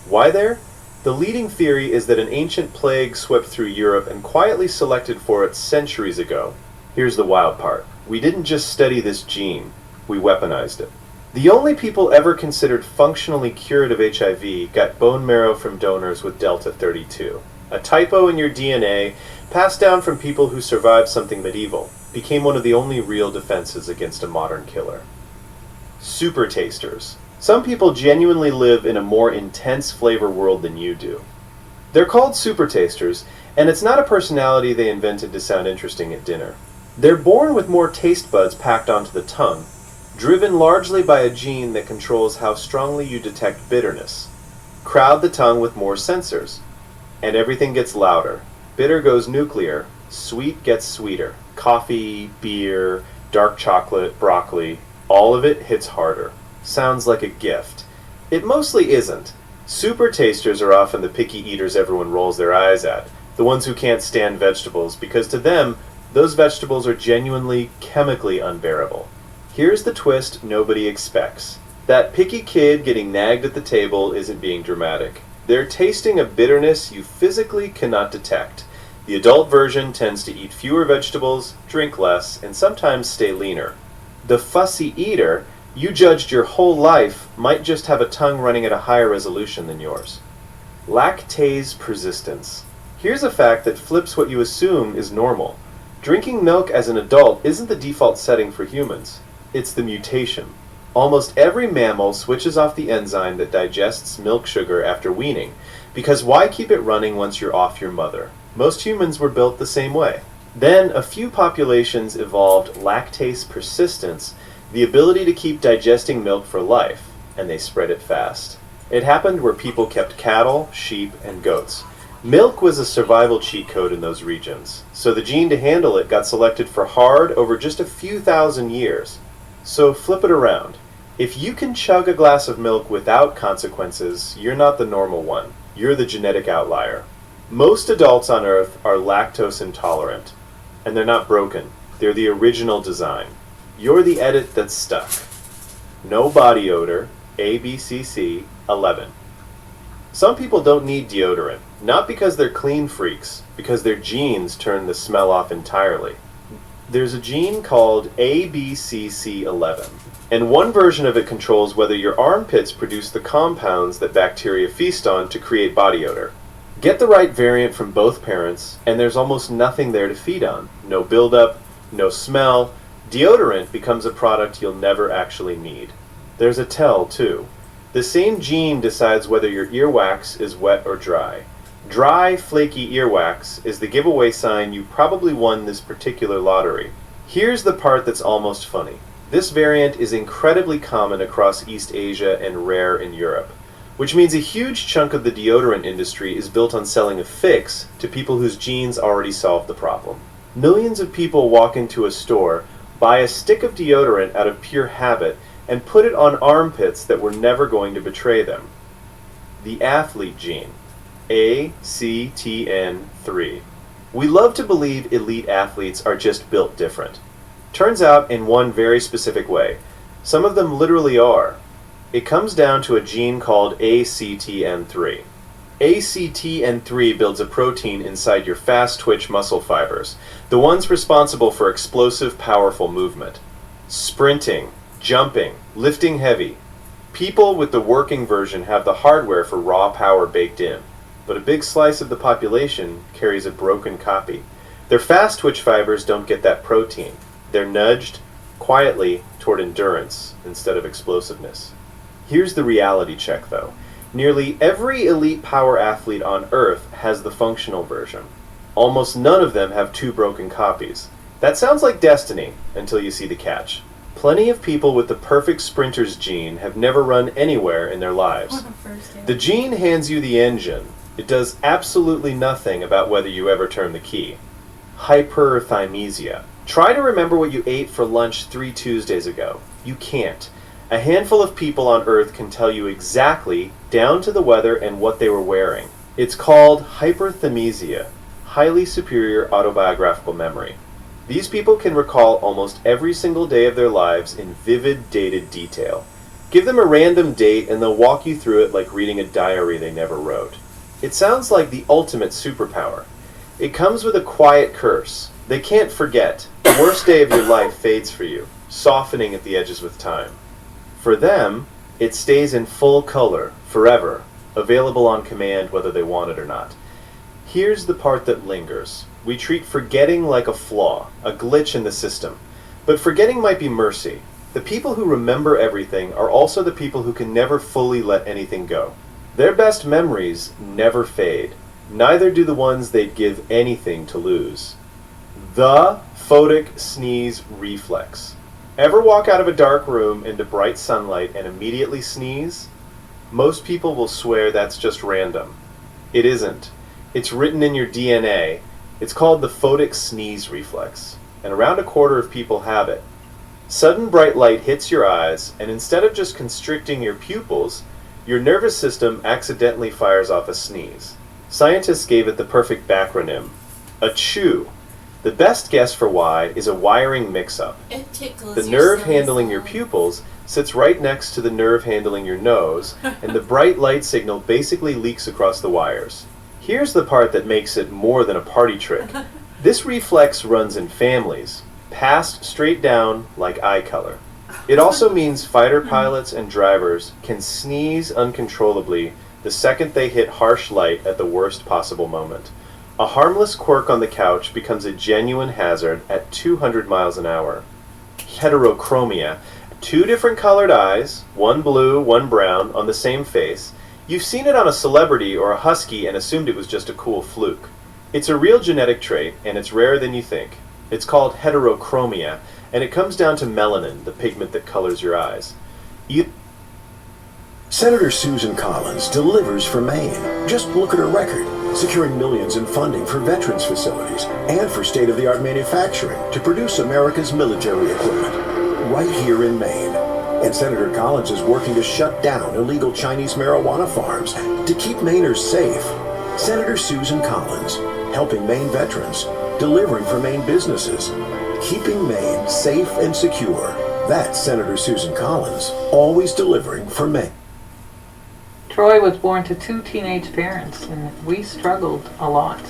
Why there? The leading theory is that an ancient plague swept through Europe and quietly selected for it centuries ago. Here's the wild part. We didn't just study this gene, we weaponized it. The only people ever considered functionally cured of HIV got bone marrow from donors with Delta 32. A typo in your DNA, passed down from people who survived something medieval, became one of the only real defenses against a modern killer. Super tasters. Some people genuinely live in a more intense flavor world than you do. They're called super tasters, and it's not a personality they invented to sound interesting at dinner. They're born with more taste buds packed onto the tongue, driven largely by a gene that controls how strongly you detect bitterness. Crowd the tongue with more sensors, and everything gets louder. Bitter goes nuclear, sweet gets sweeter. Coffee, beer, dark chocolate, broccoli, all of it hits harder. Sounds like a gift. It mostly isn't. Super tasters are often the picky eaters everyone rolls their eyes at, the ones who can't stand vegetables, because to them, those vegetables are genuinely chemically unbearable. Here's the twist nobody expects. That picky kid getting nagged at the table isn't being dramatic. They're tasting a bitterness you physically cannot detect. The adult version tends to eat fewer vegetables, drink less, and sometimes stay leaner. The fussy eater you judged your whole life might just have a tongue running at a higher resolution than yours. Lactase persistence. Here's a fact that flips what you assume is normal. Drinking milk as an adult isn't the default setting for humans. It's the mutation. Almost every mammal switches off the enzyme that digests milk sugar after weaning, because why keep it running once you're off your mother? Most humans were built the same way. Then a few populations evolved lactase persistence, the ability to keep digesting milk for life, and they spread it fast. It happened where people kept cattle, sheep, and goats. Milk was a survival cheat code in those regions, so the gene to handle it got selected for hard over just a few thousand years. So flip it around. If you can chug a glass of milk without consequences, you're not the normal one. You're the genetic outlier. Most adults on Earth are lactose intolerant, and they're not broken. They're the original design. You're the edit that's stuck. No body odor, ABCC 11. Some people don't need deodorant, not because they're clean freaks, because their genes turn the smell off entirely. There's a gene called ABCC11, and one version of it controls whether your armpits produce the compounds that bacteria feast on to create body odor. Get the right variant from both parents, and there's almost nothing there to feed on. No buildup, no smell. Deodorant becomes a product you'll never actually need. There's a tell, too. The same gene decides whether your earwax is wet or dry. Dry, flaky earwax is the giveaway sign you probably won this particular lottery. Here's the part that's almost funny. This variant is incredibly common across East Asia and rare in Europe, which means a huge chunk of the deodorant industry is built on selling a fix to people whose genes already solve the problem. Millions of people walk into a store, buy a stick of deodorant out of pure habit, and put it on armpits that were never going to betray them. The athlete gene, ACTN3. We love to believe elite athletes are just built different. Turns out in one very specific way. Some of them literally are. It comes down to a gene called ACTN3. ACTN3 builds a protein inside your fast-twitch muscle fibers, the ones responsible for explosive, powerful movement. Sprinting, jumping, lifting heavy. People with the working version have the hardware for raw power baked in, but a big slice of the population carries a broken copy. Their fast-twitch fibers don't get that protein. They're nudged, quietly, toward endurance instead of explosiveness. Here's the reality check, though. Nearly every elite power athlete on Earth has the functional version. Almost none of them have two broken copies. That sounds like destiny, until you see the catch. Plenty of people with the perfect sprinter's gene have never run anywhere in their lives. The gene hands you the engine. It does absolutely nothing about whether you ever turn the key. Hyperthymesia. Try to remember what you ate for lunch 3 Tuesdays ago. You can't. A handful of people on Earth can tell you exactly, down to the weather and what they were wearing. It's called hyperthymesia, highly superior autobiographical memory. These people can recall almost every single day of their lives in vivid, dated detail. Give them a random date and they'll walk you through it like reading a diary they never wrote. It sounds like the ultimate superpower. It comes with a quiet curse. They can't forget. The worst day of your life fades for you, softening at the edges with time. For them, it stays in full color, forever, available on command whether they want it or not. Here's the part that lingers. We treat forgetting like a flaw, a glitch in the system. But forgetting might be mercy. The people who remember everything are also the people who can never fully let anything go. Their best memories never fade. Neither do the ones they'd give anything to lose. The photic sneeze reflex. Ever walk out of a dark room into bright sunlight and immediately sneeze? Most people will swear that's just random. It isn't. It's written in your DNA. It's called the photic sneeze reflex, and around a quarter of people have it. Sudden bright light hits your eyes, and instead of just constricting your pupils, your nervous system accidentally fires off a sneeze. Scientists gave it the perfect backronym, ACHOO. The best guess for why is a wiring mix-up. The nerve handling your pupils sits right next to the nerve handling your nose, and the bright light signal basically leaks across the wires. Here's the part that makes it more than a party trick. This reflex runs in families, passed straight down like eye color. It also means fighter pilots and drivers can sneeze uncontrollably the second they hit harsh light at the worst possible moment. A harmless quirk on the couch becomes a genuine hazard at 200 miles an hour. Heterochromia. 2 different colored eyes, one blue, one brown, on the same face. You've seen it on a celebrity or a husky and assumed it was just a cool fluke. It's a real genetic trait, and it's rarer than you think. It's called heterochromia, and it comes down to melanin, the pigment that colors your eyes. Senator Susan Collins delivers for Maine. Just look at her record, securing millions in funding for veterans facilities and for state-of-the-art manufacturing to produce America's military equipment right here in Maine. And Senator Collins is working to shut down illegal Chinese marijuana farms to keep Mainers safe. Senator Susan Collins, helping Maine veterans, delivering for Maine businesses, keeping Maine safe and secure. That's Senator Susan Collins, always delivering for Maine. Troy was born to 2 teenage parents, and we struggled a lot.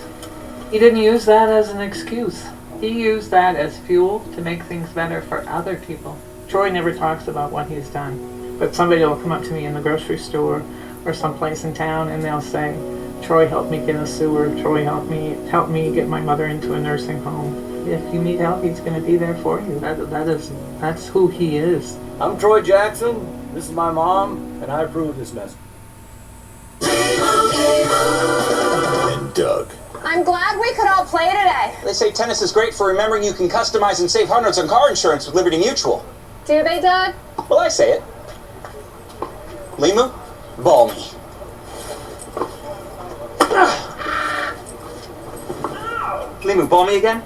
He didn't use that as an excuse. He used that as fuel to make things better for other people. Troy never talks about what he's done, but somebody will come up to me in the grocery store or someplace in town and they'll say, Troy helped me get a sewer, Troy helped me get my mother into a nursing home. If you need help, he's going to be there for you. That's who he is. I'm Troy Jackson, this is my mom, and I approve of this message. And Doug. I'm glad we could all play today. They say tennis is great for remembering you can customize and save hundreds on car insurance with Liberty Mutual. Do they, Doug? Well, I say it. Limu, ball me. Limu, ball me again?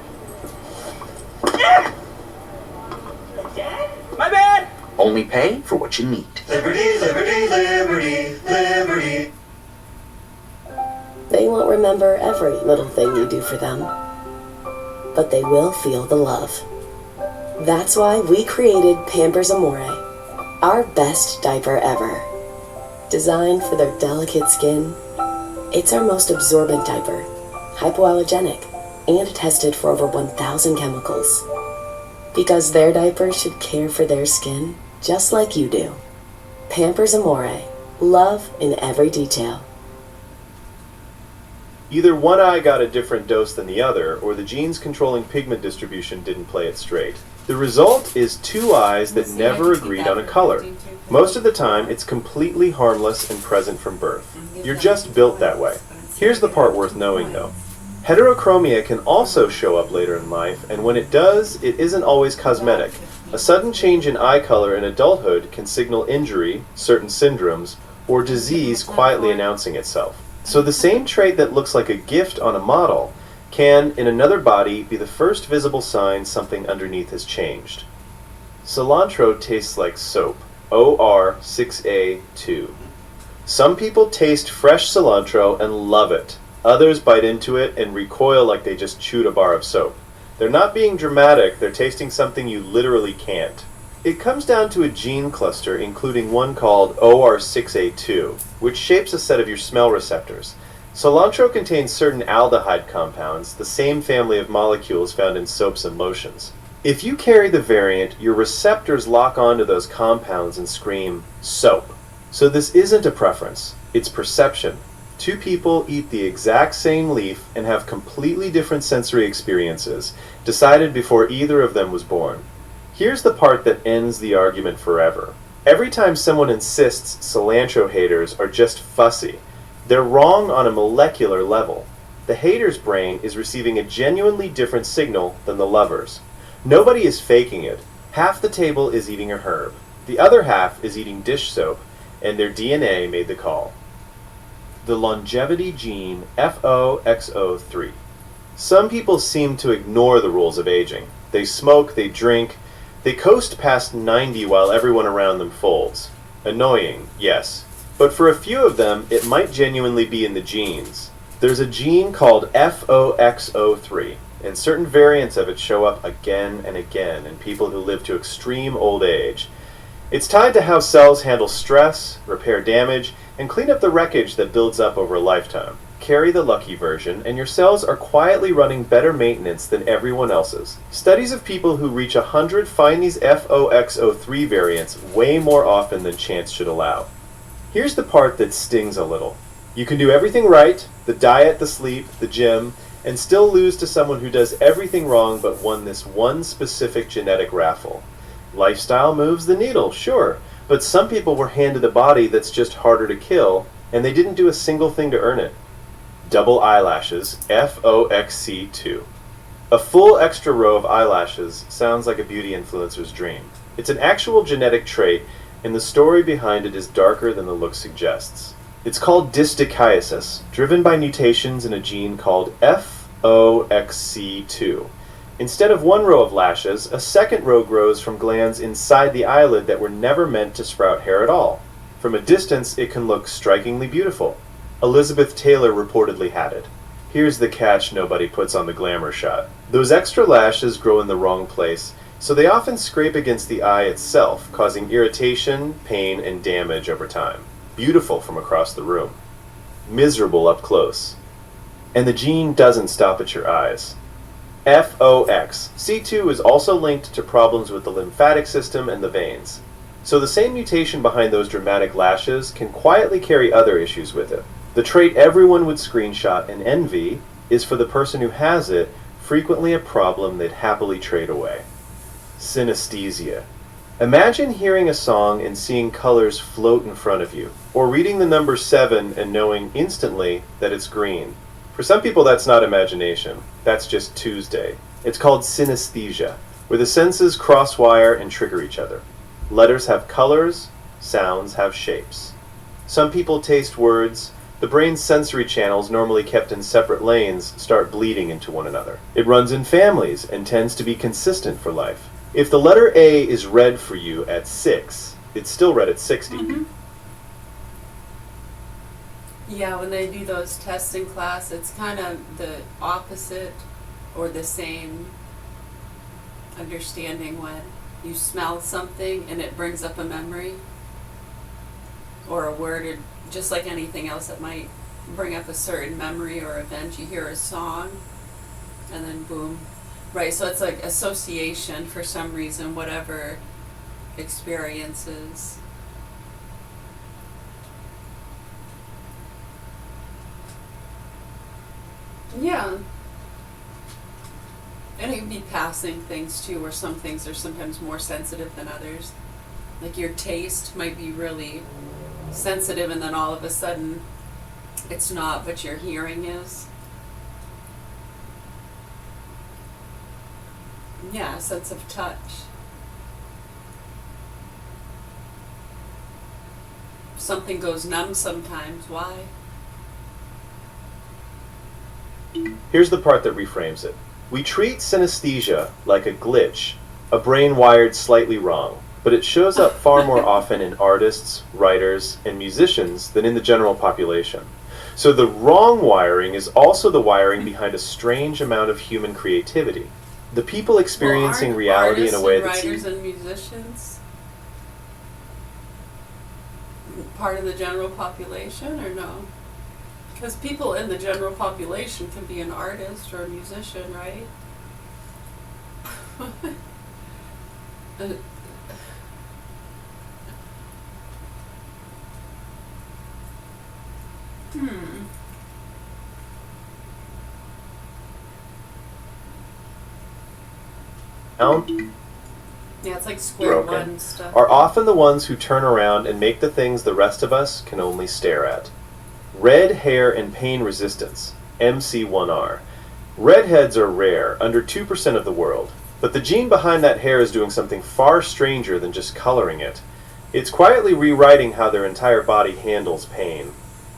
My bad! Only pay for what you need. Liberty, liberty, liberty, liberty. They won't remember every little thing you do for them, but they will feel the love. That's why we created Pampers Amore, our best diaper ever. Designed for their delicate skin It's our most absorbent diaper, hypoallergenic, and tested for over 1,000 chemicals. Because their diaper should care for their skin just like you do. Pampers Amore. Love in every detail. Either one eye got a different dose than the other, or the genes controlling pigment distribution didn't play it straight. The result is two eyes that never agreed on a color. Most of the time, it's completely harmless and present from birth. You're just built that way. Here's the part worth knowing, though. Heterochromia can also show up later in life, and when it does, it isn't always cosmetic. A sudden change in eye color in adulthood can signal injury, certain syndromes, or disease quietly announcing itself. So the same trait that looks like a gift on a model can, in another body, be the first visible sign something underneath has changed. Cilantro tastes like soap. OR6A2. Some people taste fresh cilantro and love it. Others bite into it and recoil like they just chewed a bar of soap. They're not being dramatic, they're tasting something you literally can't. It comes down to a gene cluster, including one called OR6A2, which shapes a set of your smell receptors. Cilantro contains certain aldehyde compounds, the same family of molecules found in soaps and lotions. If you carry the variant, your receptors lock onto those compounds and scream, soap. So this isn't a preference, it's perception. Two people eat the exact same leaf and have completely different sensory experiences, decided before either of them was born. Here's the part that ends the argument forever. Every time someone insists cilantro haters are just fussy, they're wrong on a molecular level. The hater's brain is receiving a genuinely different signal than the lover's. Nobody is faking it. Half the table is eating a herb. The other half is eating dish soap, and their DNA made the call. The longevity gene FOXO3. Some people seem to ignore the rules of aging. They smoke, they drink, they coast past 90 while everyone around them folds. Annoying, yes. But for a few of them, it might genuinely be in the genes. There's a gene called FOXO3, and certain variants of it show up again and again in people who live to extreme old age. It's tied to how cells handle stress, repair damage, and clean up the wreckage that builds up over a lifetime. Carry the lucky version, and your cells are quietly running better maintenance than everyone else's. Studies of people who reach 100 find these FOXO3 variants way more often than chance should allow. Here's the part that stings a little. You can do everything right, the diet, the sleep, the gym, and still lose to someone who does everything wrong but won this one specific genetic raffle. Lifestyle moves the needle, sure, but some people were handed a body that's just harder to kill, and they didn't do a single thing to earn it. Double eyelashes, FOXC2. A full extra row of eyelashes sounds like a beauty influencer's dream. It's an actual genetic trait, and the story behind it is darker than the look suggests. It's called dystichiasis, driven by mutations in a gene called FOXC2. Instead of one row of lashes, a second row grows from glands inside the eyelid that were never meant to sprout hair at all. From a distance, it can look strikingly beautiful. Elizabeth Taylor reportedly had it. Here's the catch nobody puts on the glamour shot. Those extra lashes grow in the wrong place, so they often scrape against the eye itself, causing irritation, pain, and damage over time. Beautiful from across the room. Miserable up close. And the gene doesn't stop at your eyes. FOXC2 is also linked to problems with the lymphatic system and the veins. So the same mutation behind those dramatic lashes can quietly carry other issues with it. The trait everyone would screenshot and envy is, for the person who has it, frequently a problem they'd happily trade away. Synesthesia. Imagine hearing a song and seeing colors float in front of you, or reading the number 7 and knowing instantly that it's green. For some people that's not imagination, that's just Tuesday. It's called synesthesia, where the senses cross-wire and trigger each other. Letters have colors, sounds have shapes. Some people taste words. The brain's sensory channels, normally kept in separate lanes, start bleeding into one another. It runs in families and tends to be consistent for life. If the letter A is red for you at 6, it's still red at 60. Mm-hmm. Yeah, when they do those tests in class, it's kind of the opposite or the same understanding when you smell something and it brings up a memory or a word, or just like anything else that might bring up a certain memory or event. You hear a song, and then boom. Right, so it's like association for some reason, whatever experiences. Yeah. And it can be passing things too, where some things are sometimes more sensitive than others. Like your taste might be really sensitive, and then all of a sudden it's not, but your hearing is. Yeah, sense of touch. Something goes numb sometimes. Why? Here's the part that reframes it. We treat synesthesia like a glitch, a brain wired slightly wrong, but it shows up far more often in artists, writers, and musicians than in the general population. So the wrong wiring is also the wiring behind a strange amount of human creativity. The people experiencing reality in a way that's... writers and musicians part of the general population, or no? Because people in the general population can be an artist or a musician, right? Yeah, it's like square one stuff. Are often the ones who turn around and make the things the rest of us can only stare at. Red hair and pain resistance, MC1R. Redheads are rare, under 2% of the world, but the gene behind that hair is doing something far stranger than just coloring it. It's quietly rewriting how their entire body handles pain.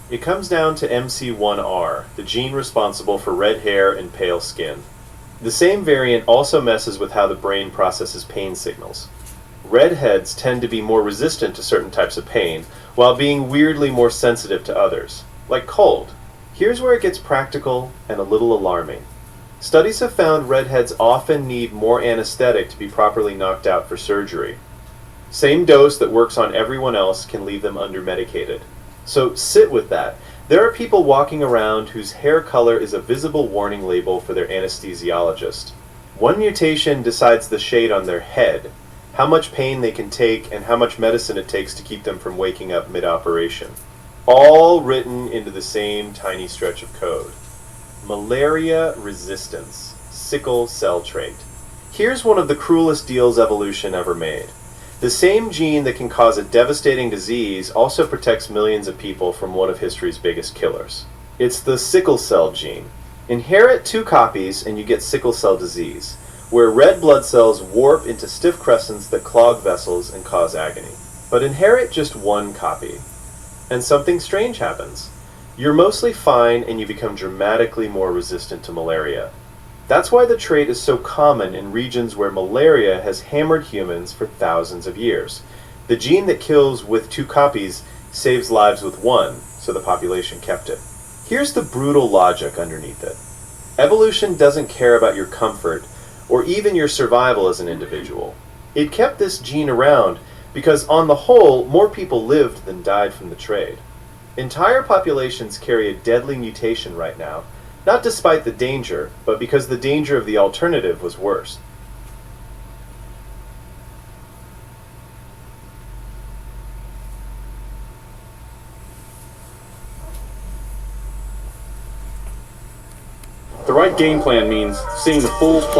It comes down to MC1R, the gene responsible for red hair and pale skin. The same variant also messes with how the brain processes pain signals. Redheads tend to be more resistant to certain types of pain, while being weirdly more sensitive to others, like cold. Here's where it gets practical and a little alarming. Studies have found redheads often need more anesthetic to be properly knocked out for surgery. Same dose that works on everyone else can leave them undermedicated. So sit with that. There are people walking around whose hair color is a visible warning label for their anesthesiologist. One mutation decides the shade on their head, how much pain they can take, and how much medicine it takes to keep them from waking up mid-operation. All written into the same tiny stretch of code. Malaria resistance, sickle cell trait. Here's one of the cruelest deals evolution ever made. The same gene that can cause a devastating disease also protects millions of people from one of history's biggest killers. It's the sickle cell gene. Inherit 2 copies and you get sickle cell disease, where red blood cells warp into stiff crescents that clog vessels and cause agony. But inherit just 1 copy, and something strange happens. You're mostly fine and you become dramatically more resistant to malaria. That's why the trait is so common in regions where malaria has hammered humans for thousands of years. The gene that kills with 2 copies saves lives with 1, so the population kept it. Here's the brutal logic underneath it. Evolution doesn't care about your comfort or even your survival as an individual. It kept this gene around because, on the whole, more people lived than died from the trade. Entire populations carry a deadly mutation right now, not despite the danger, but because the danger of the alternative was worse. The right game plan means seeing the full plan.